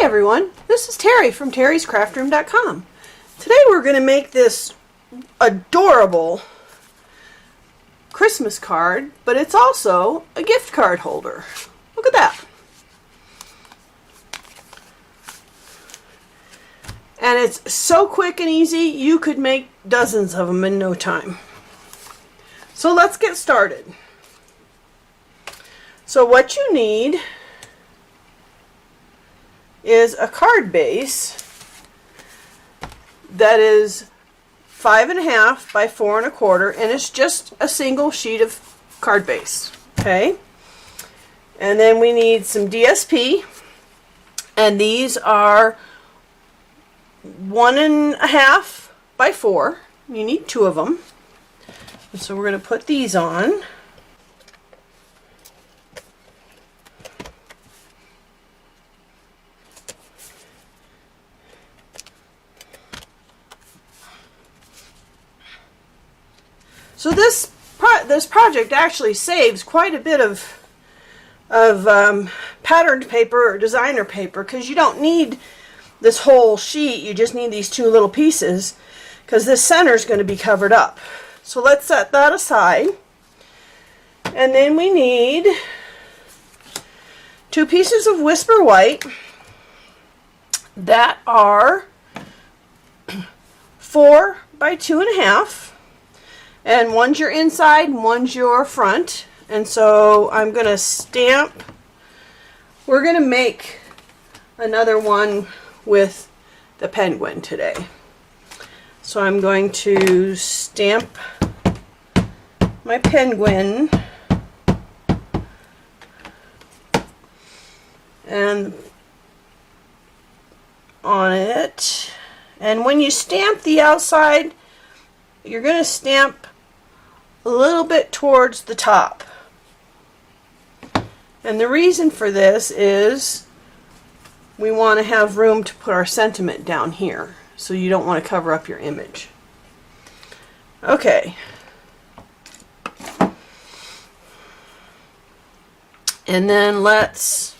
Hi everyone, this is Terry from terryscraftroom.com. Today we're going to make this adorable Christmas card, but it's also a gift card holder. Look at that. And it's so quick and easy, you could make dozens of them in no time. So let's get started. So what you need is a card base that is 5.5 by 4 1/4, and it's just a single sheet of card base. Okay, and then we need some DSP, and these are 1.5 by 4. You need 2 of them, and so we're going to put these on. So this project actually saves quite a bit of patterned paper or designer paper, because you don't need this whole sheet. You just need these 2 little pieces, because this center is going to be covered up. So let's set that aside. And then we need 2 pieces of Whisper White that are 4 by 2.5. And one's your inside and one's your front. And so I'm going to stamp. We're going to make another one with the penguin today. So I'm going to stamp my penguin and on it. And when you stamp the outside, you're going to stamp a little bit towards the top. And the reason for this is we want to have room to put our sentiment down here, so you don't want to cover up your image. Okay. And then let's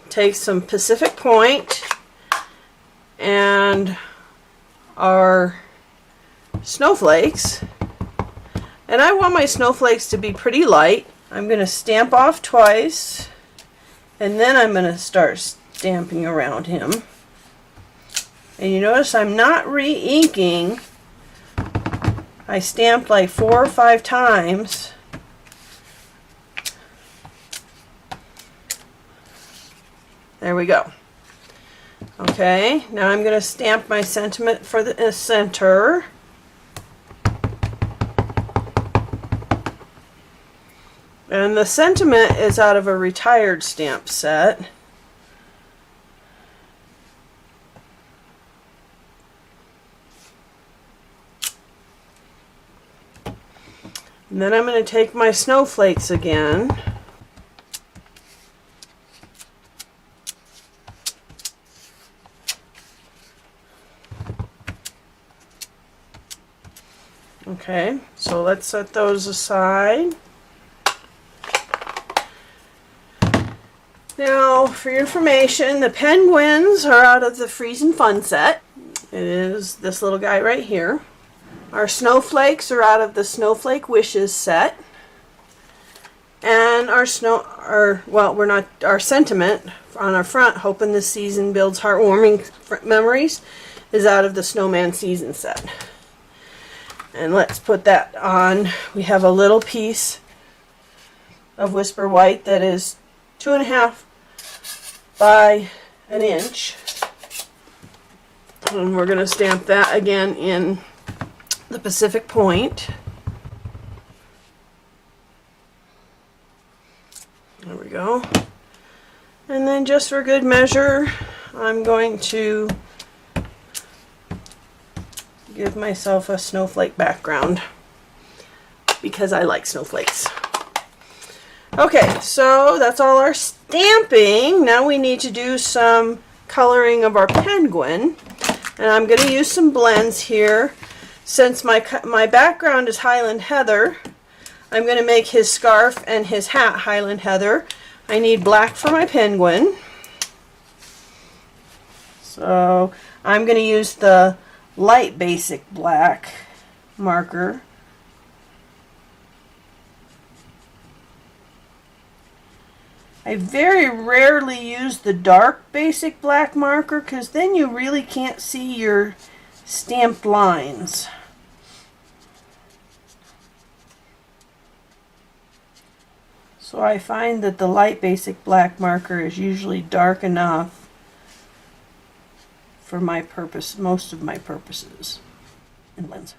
take some Pacific Point and our snowflakes, and I want my snowflakes to be pretty light. I'm going to stamp off twice, and then I'm going to start stamping around him. And you notice I'm not re-inking. I stamped like 4 or 5 times. There we go. Okay, now I'm going to stamp my sentiment for the center. And the sentiment is out of a retired stamp set. And then I'm going to take my snowflakes again. Okay, so let's set those aside. Now, for your information, the penguins are out of the Freezin Fun set. It is this little guy right here. Our snowflakes are out of the Snowflake Wishes set. And our our sentiment on our front, hoping this season builds heartwarming memories, is out of the Snowman Season set. And let's put that on. We have a little piece of Whisper White that is 2.5 by 1 inch, and we're going to stamp that again in the Pacific Point. There we go. And then just for good measure, I'm going to give myself a snowflake background, because I like snowflakes. Okay, so that's all our stamping. Now we need to do some coloring of our penguin, and I'm going to use some blends here. Since my background is Highland Heather, I'm going to make his scarf and his hat Highland Heather. I need black for my penguin. So I'm going to use the light basic black marker. I very rarely use the dark basic black marker because then you really can't see your stamped lines. So I find that the light basic black marker is usually dark enough for my purpose, most of my purposes in lens.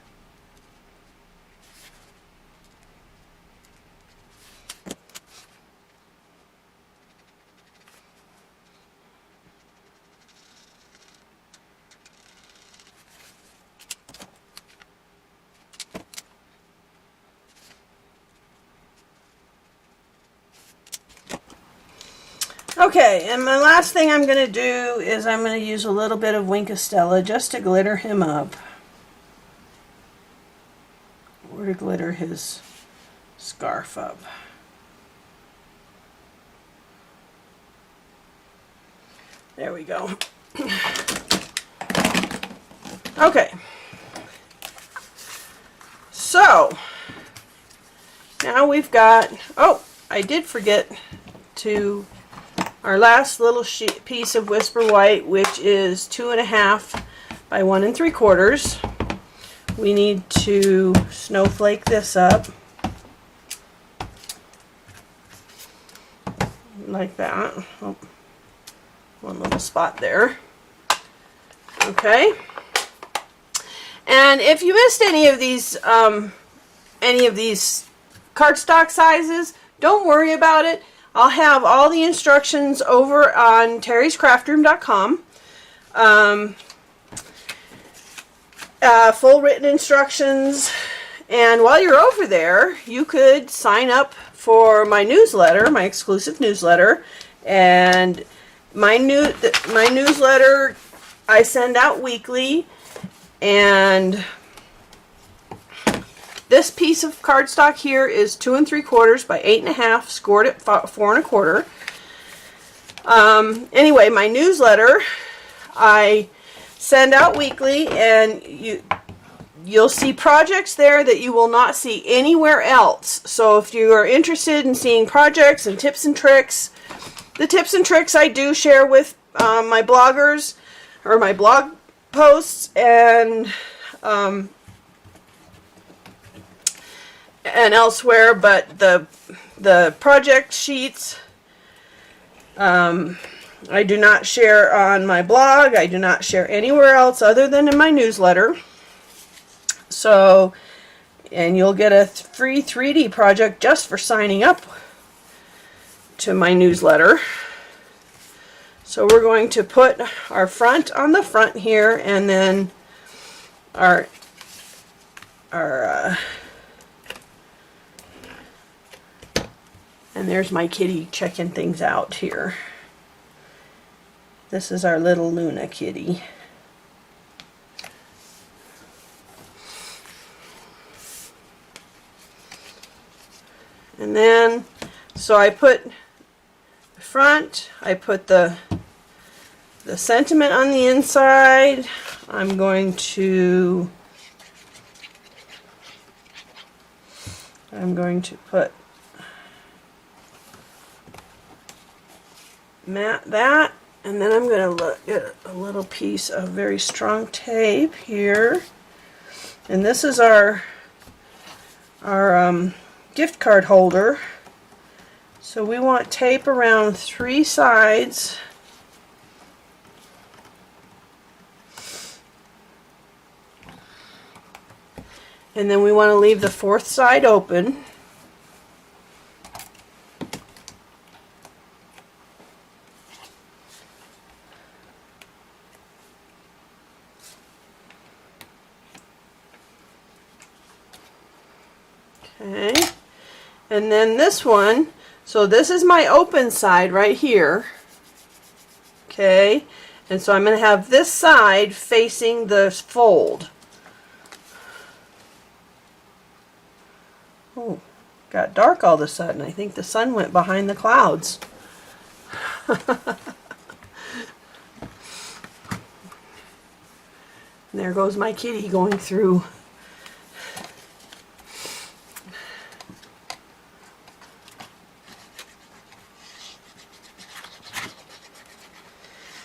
Okay, and my last thing I'm going to do is I'm going to use a little bit of Wink of Stella just to glitter him up. Or to glitter his scarf up. There we go. Okay. So, now we've got, oh, I did forget to, our last little piece of Whisper White, which is 2.5 by 1 3/4. We need to snowflake this up like that. Oh, one little spot there. Okay. And if you missed any of these cardstock sizes, don't worry about it. I'll have all the instructions over on terryscraftroom.com. Full written instructions. And while you're over there, you could sign up for my newsletter, my exclusive newsletter. And my newsletter I send out weekly. And this piece of cardstock here is 2 3/4 by 8.5, scored at 4 1/4. Anyway, my newsletter I send out weekly, and you'll see projects there that you will not see anywhere else. So if you are interested in seeing projects and tips and tricks, the tips and tricks I do share with my bloggers or my blog posts and elsewhere, but the project sheets I do not share on my blog. I do not share anywhere else other than in my newsletter. So, and you'll get a free 3D project just for signing up to my newsletter. So we're going to put our front on the front here, and then our and there's my kitty checking things out here. This is our little Luna kitty. And then, so I put the front, I put the sentiment on the inside. I'm going to put mat that, and then I'm going to get a little piece of very strong tape here, and this is our gift card holder. So we want tape around 3 sides, and then we want to leave the 4th side open. Okay, and then this one, so this is my open side right here. Okay, and so I'm going to have this side facing the fold. Oh, got dark all of a sudden. I think the sun went behind the clouds. And there goes my kitty going through.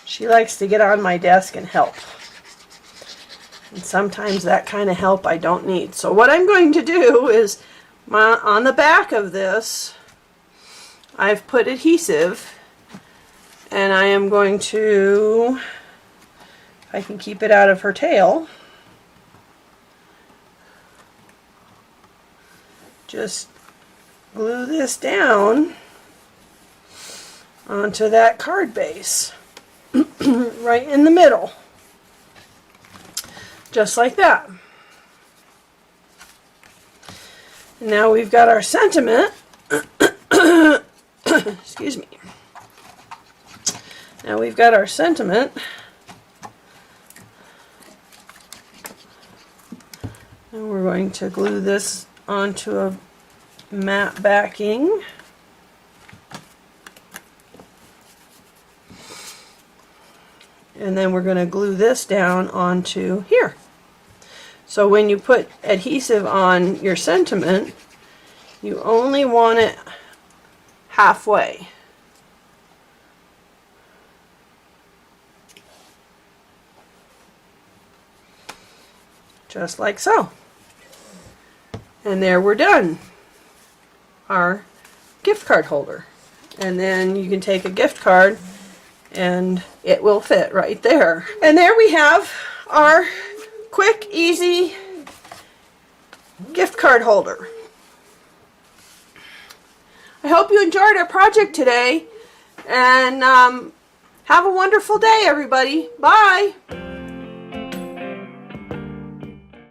She likes to get on my desk and help. And sometimes that kind of help I don't need. So what I'm going to do is, on the back of this, I've put adhesive, and I am going to, if I can keep it out of her tail, just glue this down onto that card base. Right in the middle. Just like that. Now we've got our sentiment. Excuse me. Now we've got our sentiment. And we're going to glue this onto a matte backing. And then we're going to glue this down onto here. So when you put adhesive on your sentiment, you only want it halfway. Just like so. And there we're done. Our gift card holder. And then you can take a gift card and it will fit right there. And there we have our quick, easy gift card holder. I hope you enjoyed our project today, and have a wonderful day, everybody. Bye!